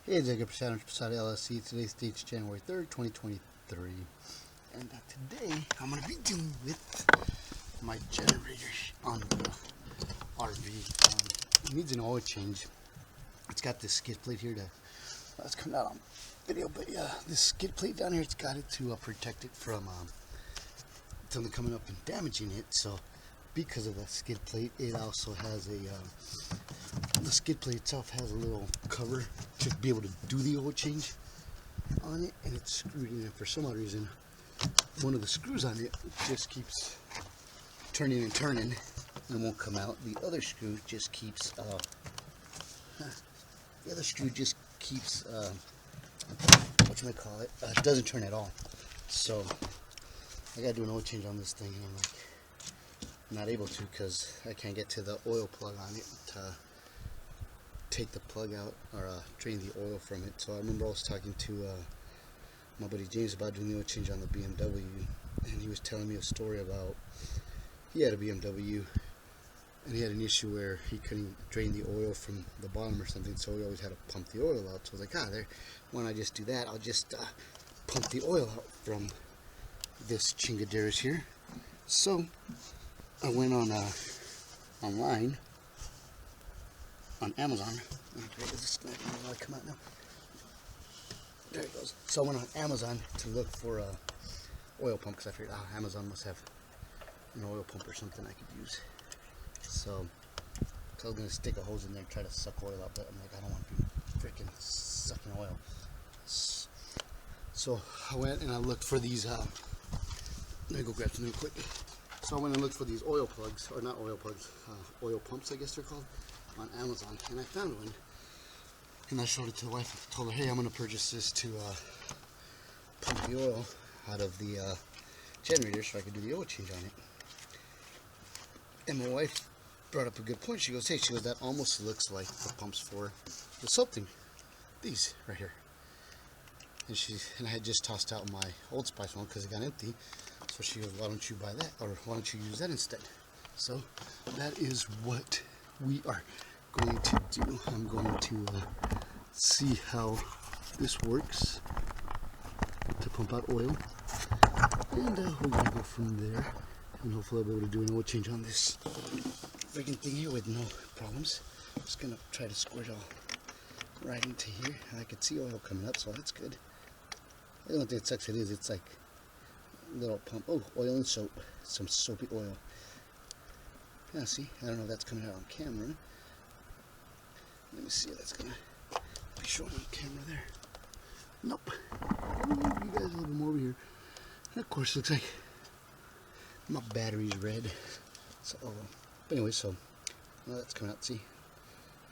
Hey, Jacob Shadow Posada LLC. Today's date's January 3rd, 2023. And today I'm going to be dealing with my generator on the RV. It needs an oil change. It's got this skid plate here that's coming out on video, but yeah, this skid plate down here, it's got it to protect it from something coming up and damaging it. So because of that skid plate, it also has the skid plate itself has a little cover to be able to do the oil change on it, and it's screwed in. For some odd reason, one of the screws on it just keeps turning and turning and won't come out. The other screw just keeps doesn't turn at all. So I gotta do an oil change on this thing, and I'm not able to because I can't get to the oil plug on it to take the plug out or drain the oil from it. So I remember I was talking to my buddy James about doing the oil change on the BMW, and he was telling me a story about he had a BMW and he had an issue where he couldn't drain the oil from the bottom or something, so he always had to pump the oil out. So I was like, why don't I just do that? I'll just pump the oil out from this chingaderas here. So I went on online on Amazon. Okay, is this going to come out now? There it goes. So I went on Amazon to look for a oil pump because I figured, Amazon must have an oil pump or something I could use. So I was going to stick a hose in there and try to suck oil out, but I'm like, I don't want to be freaking sucking oil. So I went and I looked for these. Let me go grab something quick. So I went and looked for these oil plugs, or not oil plugs, oil pumps, I guess they're called, on Amazon, and I found one. And I showed it to the wife. I told her, hey, I'm going to purchase this to pump the oil out of the generator so I could do the oil change on it. And my wife brought up a good point. She goes, that almost looks like the pumps for the soap thing. These right here. And I had just tossed out my Old Spice one because it got empty. So she goes, why don't you buy that? Or why don't you use that instead? So that is what we are going to do. I'm going to see how this works to pump out oil. And we're going to go from there. And hopefully I'll be able to do an oil change on this freaking thing here with no problems. I'm just going to try to squirt all right into here. And I can see oil coming up, so that's good. The only thing that sucks it's like a little pump. Oh, oil and soap. Some soapy oil. Yeah, see? I don't know if that's coming out on camera. Let me see if that's going to be shown on camera there. Nope. You guys a little bit more over here. And of course, it looks like my battery's red. So, but anyway, so that's coming out, see?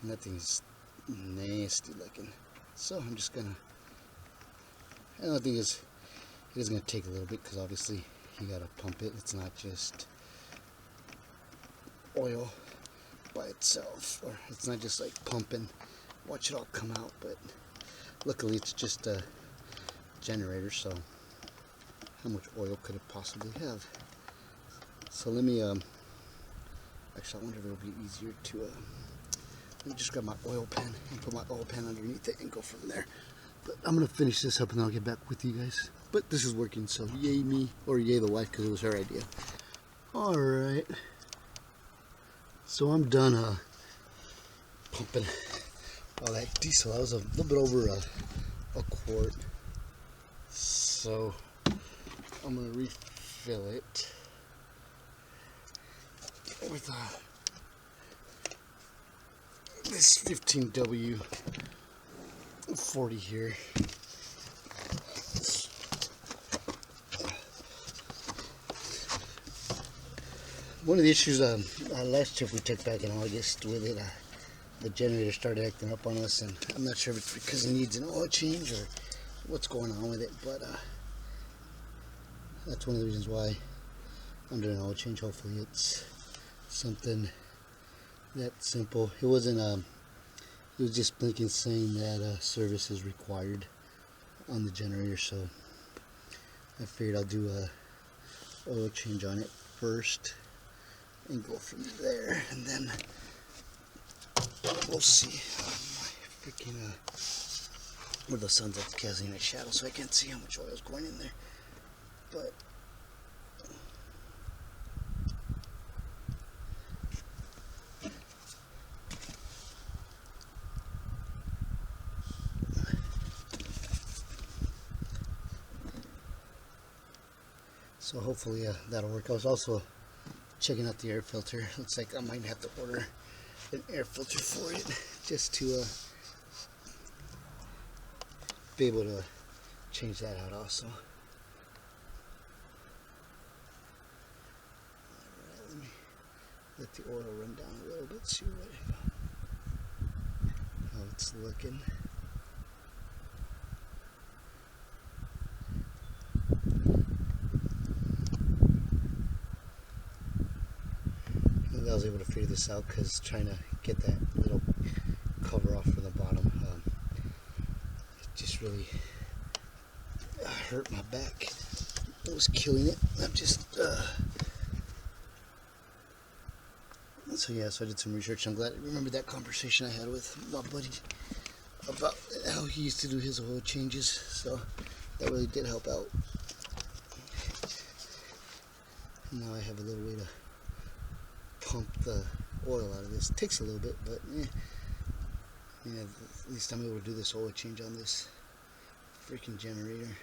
And that thing's nasty looking. So I'm just going to, and the thing is, it is going to take a little bit because obviously you got to pump it. It's not just oil by itself, or it's not just like pumping, watch it all come out. But luckily it's just a generator, so how much oil could it possibly have? So let me actually I wonder if it'll be easier to let me just grab my oil pan and put my oil pan underneath it and go from there. But I'm gonna finish this up and then I'll get back with you guys. But this is working, so yay me, or yay the wife, because it was her idea. Alright, so I'm done pumping all that diesel. That was a little bit over a quart. So I'm gonna refill it with this 15W 40 here. One of the issues last trip we took back in August with it, the generator started acting up on us, and I'm not sure if it's because it needs an oil change or what's going on with it, but that's one of the reasons why I'm doing an oil change. Hopefully it's something that simple. It wasn't it was just blinking saying that service is required on the generator, so I figured I'll do a oil change on it first and go from there, and then we'll see. My freaking where the sun's casting a shadow, so I can't see how much oil is going in there. But so hopefully that'll work. I was also checking out the air filter. Looks like I might have to order an air filter for it just to be able to change that out also. Alright, let me let the oil run down a little bit, see how it's looking. I was able to figure this out because trying to get that little cover off from the bottom, it just really hurt my back. It was killing it. I'm just so yeah, so I did some research. I'm glad I remembered that conversation I had with my buddy about how he used to do his oil changes, so that really did help out. Now I have a little way to pump the oil out of this. It takes a little bit, but yeah, at least I'm able to do this oil change on this freaking generator.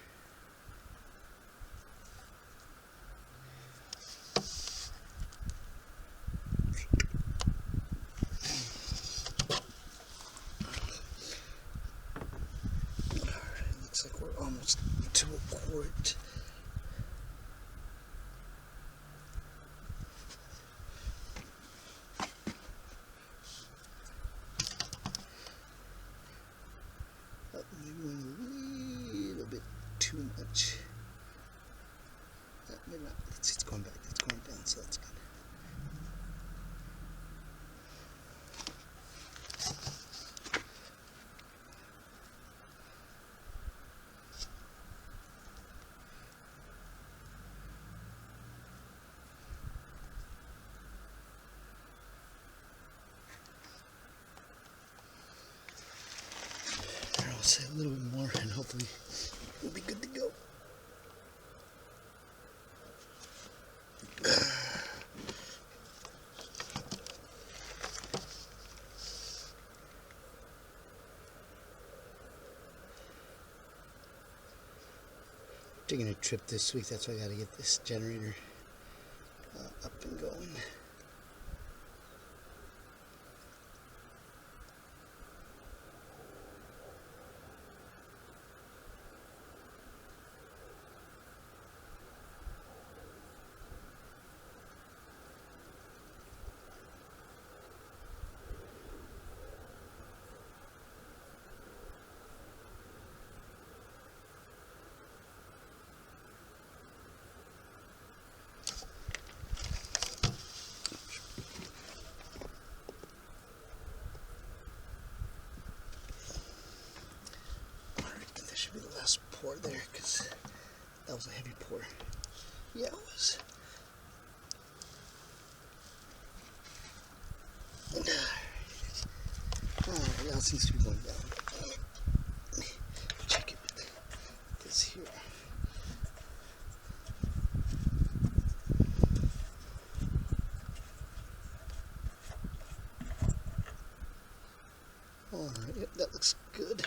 Alright, looks like we're almost to a quart. Maybe went a little bit too much. Maybe not. Let's see, it's going back. It's going down, so that's good. I'll say a little bit more and hopefully we'll be good to go. Taking a trip this week, that's why I gotta get this generator up and going. Should be the last pour there because that was a heavy pour. Yeah, it was. Alright, now it seems to be going down. Let me check it. This here. Alright, yep, that looks good.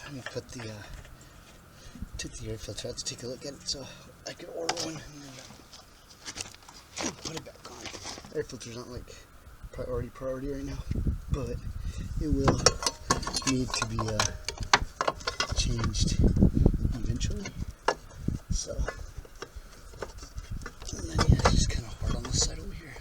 Let me put the took the air filter out to take a look at it so I could order one and then put it back on. Air filter's not like priority right now, but it will need to be changed eventually. So, and then yeah, it's just kind of hard on this side over here.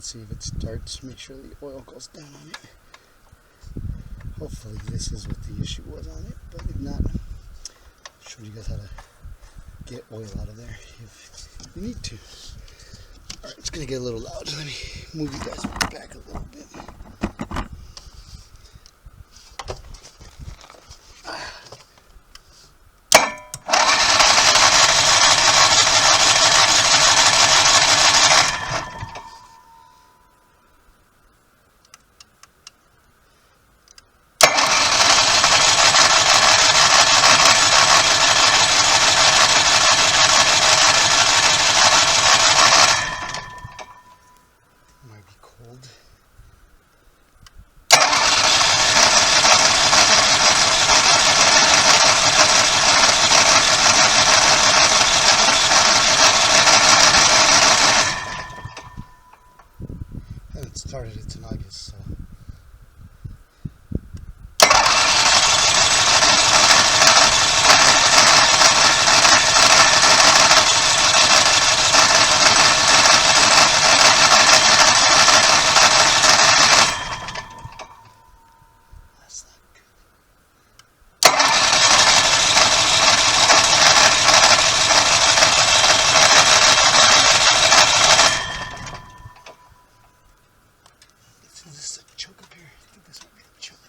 See if it starts, make sure the oil goes down on it. Hopefully this is what the issue was on it, but if not, I'll show you guys how to get oil out of there if you need to. Alright, it's gonna get a little loud. Let me move you guys back a little bit. Might be cold. I haven't started it in August, so. That's not good. Is this a choke up here? I think this might be a choke.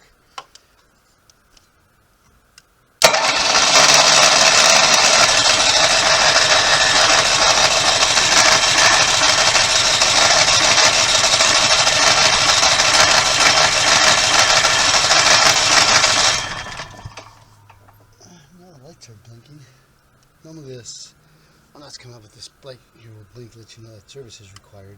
Now the lights are blinking. Normally this, when that's come out with this light, here will blink to let you know that service is required.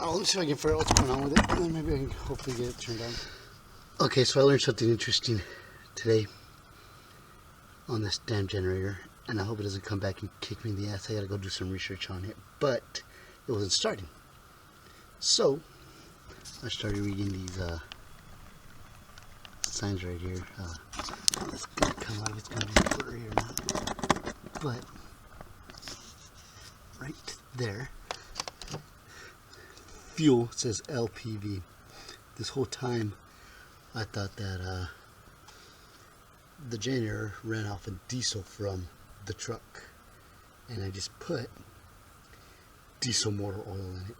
Let me see if I can figure out what's going on with it, and then maybe I can hopefully get it turned on. Okay, so I learned something interesting today on this damn generator, and I hope it doesn't come back and kick me in the ass. I gotta go do some research on it, but it wasn't starting. So I started reading these signs right here. It's gonna come out if it's gonna be blurry or not, but right there. Fuel says LPV. This whole time I thought that the generator ran off of diesel from the truck, and I just put diesel motor oil in it.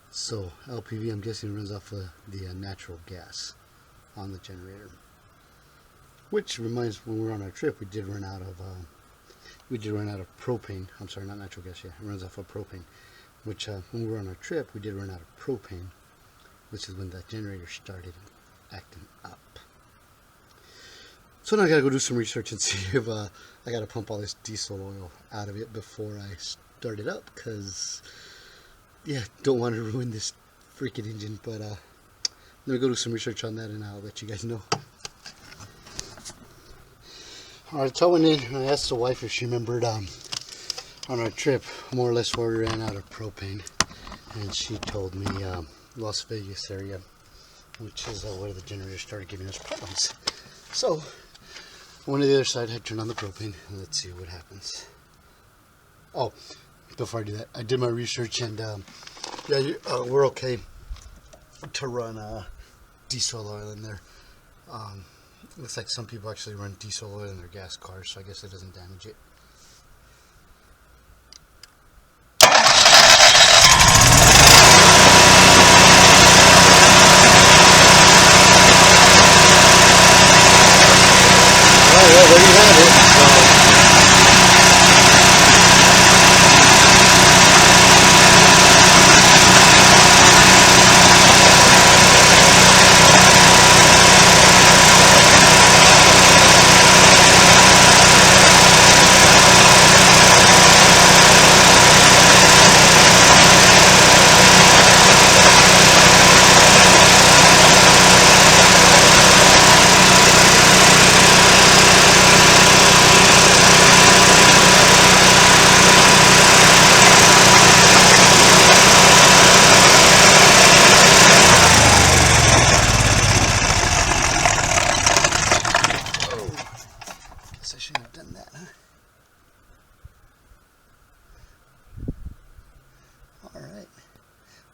So LPV, I'm guessing, runs off of the natural gas on the generator, which reminds me, when we were on our trip, we did run out of propane. I'm sorry, not natural gas. Yeah, it runs off of propane. Which when we were on our trip, we did run out of propane, which is when that generator started acting up. So now I gotta go do some research and see if I gotta pump all this diesel oil out of it before I start it up, because yeah, don't want to ruin this freaking engine. But let me go do some research on that, and I'll let you guys know. Alright, so I went in and I asked the wife if she remembered on our trip more or less where we ran out of propane, and she told me Las Vegas area, which is where the generator started giving us problems. So I went to the other side, I turned on the propane, and let's see what happens. Oh, before I do that, I did my research, and yeah, we're okay to run diesel oil in there. Looks like some people actually run diesel oil in their gas cars, so I guess it doesn't damage it.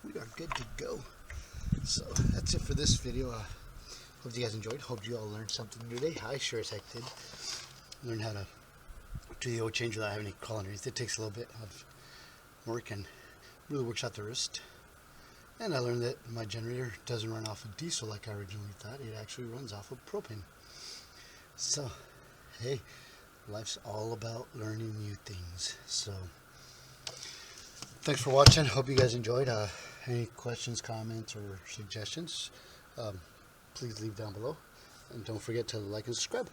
we are good to go. So that's it for this video. Hope you guys enjoyed. Hope you all learned something new today. I sure as heck did. Learn how to do the oil change without having any crawl underneath. It takes a little bit of work and really works out the wrist. And I learned that my generator doesn't run off of diesel like I originally thought. It actually runs off of propane. So, hey, life's all about learning new things. So, thanks for watching. Hope you guys enjoyed. Any questions, comments, or suggestions, please leave down below. And don't forget to like and subscribe.